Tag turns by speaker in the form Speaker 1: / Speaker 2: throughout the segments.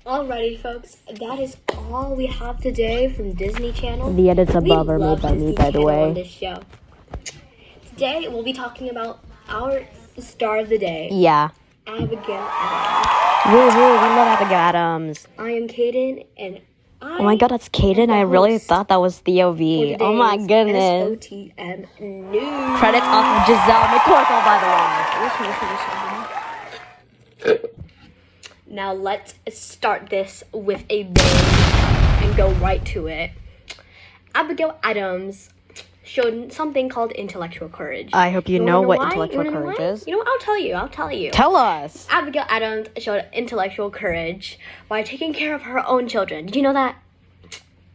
Speaker 1: Alrighty, folks, that is all we have today from Disney Channel.
Speaker 2: The edits above are made by me, by the way.
Speaker 1: On this show. Today, we'll be talking about our star of the day.
Speaker 2: Yeah.
Speaker 1: Abigail Adams.
Speaker 2: Woohoo, we love Abigail Adams.
Speaker 1: I am Kaden, and
Speaker 2: oh my god, that's Kaden? I really thought that was Theo V. Oh my goodness.
Speaker 1: SOTM news.
Speaker 2: Credits off of Giselle McCorkle, by the way.
Speaker 1: Now let's start this with a bang and go right to it. Abigail Adams showed something called intellectual courage.
Speaker 2: I hope you know what intellectual courage is.
Speaker 1: You know what? I'll tell you.
Speaker 2: Tell us.
Speaker 1: Abigail Adams showed intellectual courage by taking care of her own children. Did you know that?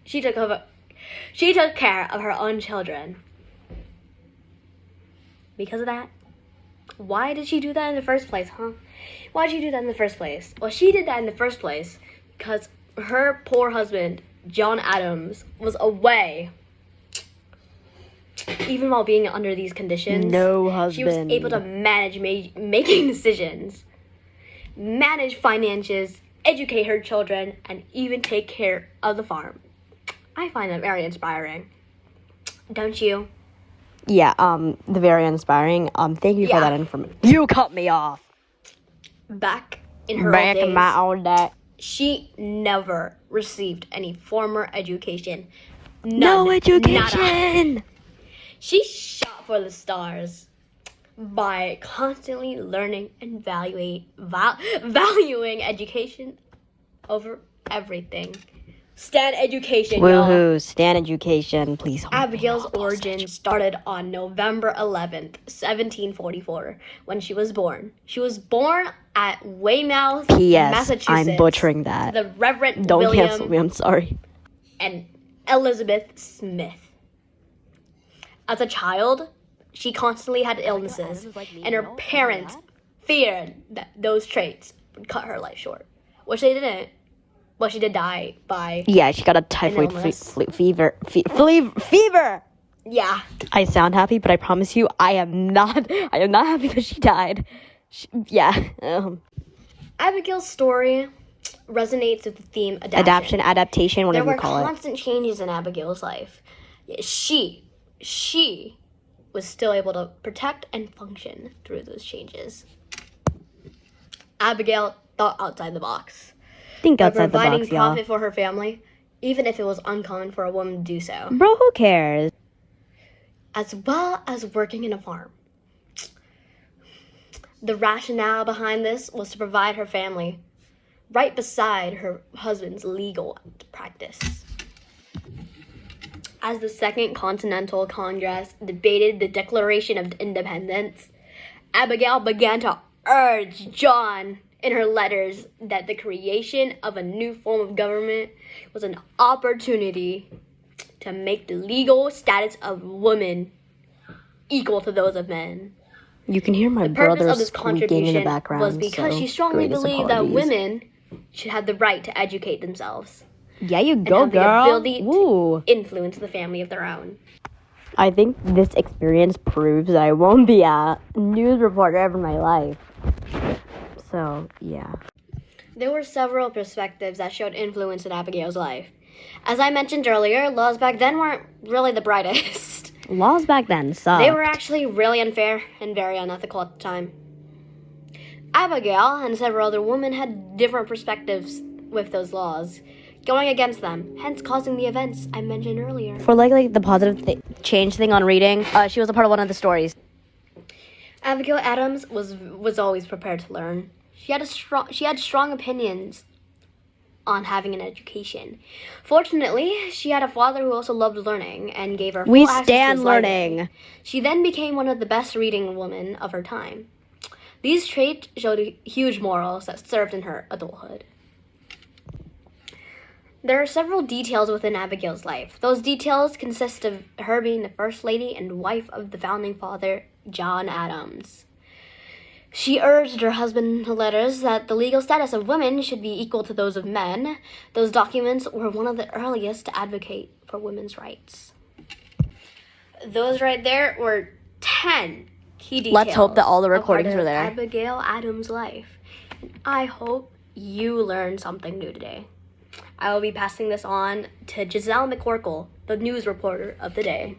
Speaker 1: She took care of her own children. Because of that, why did she do that in the first place, huh? Why did she do that in the first place? Well, she did that in the first place because her poor husband, John Adams, was away. Even while being under these conditions,
Speaker 2: no husband.
Speaker 1: She was able to manage making decisions, manage finances, educate her children, and even take care of the farm. I find that very inspiring. Don't you?
Speaker 2: Yeah, very inspiring. Thank you for that information. You cut me off.
Speaker 1: Back in her old days, she never received any formal education.
Speaker 2: No education!
Speaker 1: She shot for the stars by constantly learning and valuing education over everything. Stan education,
Speaker 2: woohoo,
Speaker 1: y'all.
Speaker 2: Stan education, please.
Speaker 1: Abigail's origin started on November 11th, 1744, when she was born. She was born at Weymouth, Massachusetts.
Speaker 2: I'm butchering that.
Speaker 1: The Reverend
Speaker 2: Don't
Speaker 1: William
Speaker 2: cancel me, I'm sorry.
Speaker 1: and Elizabeth Smith. As a child, she constantly had illnesses, and her parents feared that those traits would cut her life short, which they didn't. Well, she did die by...
Speaker 2: Yeah, she got a typhoid fever. Fever!
Speaker 1: Yeah.
Speaker 2: I sound happy, but I promise you, I am not happy that she died.
Speaker 1: Abigail's story resonates with the theme
Speaker 2: adaptation, whatever you call it.
Speaker 1: There were constant changes in Abigail's life. She was still able to protect and function through those changes. Abigail thought outside the box.
Speaker 2: Think outside the box,
Speaker 1: providing profit for her family, even if it was uncommon for a woman to do so.
Speaker 2: Bro, who cares?
Speaker 1: As well as working in a farm. The rationale behind this was to provide her family right beside her husband's legal practice. As the Second Continental Congress debated the Declaration of Independence, Abigail began to urge John in her letters that the creation of a new form of government was an opportunity to make the legal status of women equal to those of men.
Speaker 2: You can hear my brother squeaking in the background.
Speaker 1: Was because she strongly believed that women should have the right to educate themselves.
Speaker 2: Yeah, you go, girl.
Speaker 1: The ability to influence the family of their own.
Speaker 2: I think this experience proves that I won't be a news reporter ever in my life. So, yeah.
Speaker 1: There were several perspectives that showed influence in Abigail's life. As I mentioned earlier, laws back then weren't really the brightest.
Speaker 2: Laws back then sucked.
Speaker 1: They were actually really unfair and very unethical at the time. Abigail and several other women had different perspectives with those laws, going against them, hence causing the events I mentioned earlier.
Speaker 2: For like the positive change thing on reading, she was a part of one of the stories.
Speaker 1: Abigail Adams was always prepared to learn. She had strong opinions on having an education. Fortunately, she had a father who also loved learning and gave her full access to his
Speaker 2: learning.
Speaker 1: library. She then became one of the best reading women of her time. These traits showed huge morals that served in her adulthood. There are several details within Abigail's life. Those details consist of her being the first lady and wife of the founding father, John Adams. She urged her husband in her letters that the legal status of women should be equal to those of men. Those documents were one of the earliest to advocate for women's rights. Those right there were 10 key details.
Speaker 2: Let's hope that all the
Speaker 1: of
Speaker 2: recordings
Speaker 1: part
Speaker 2: were
Speaker 1: of
Speaker 2: there.
Speaker 1: Abigail Adams' life. And I hope you learned something new today. I will be passing this on to Giselle McCorkle, the news reporter of the day.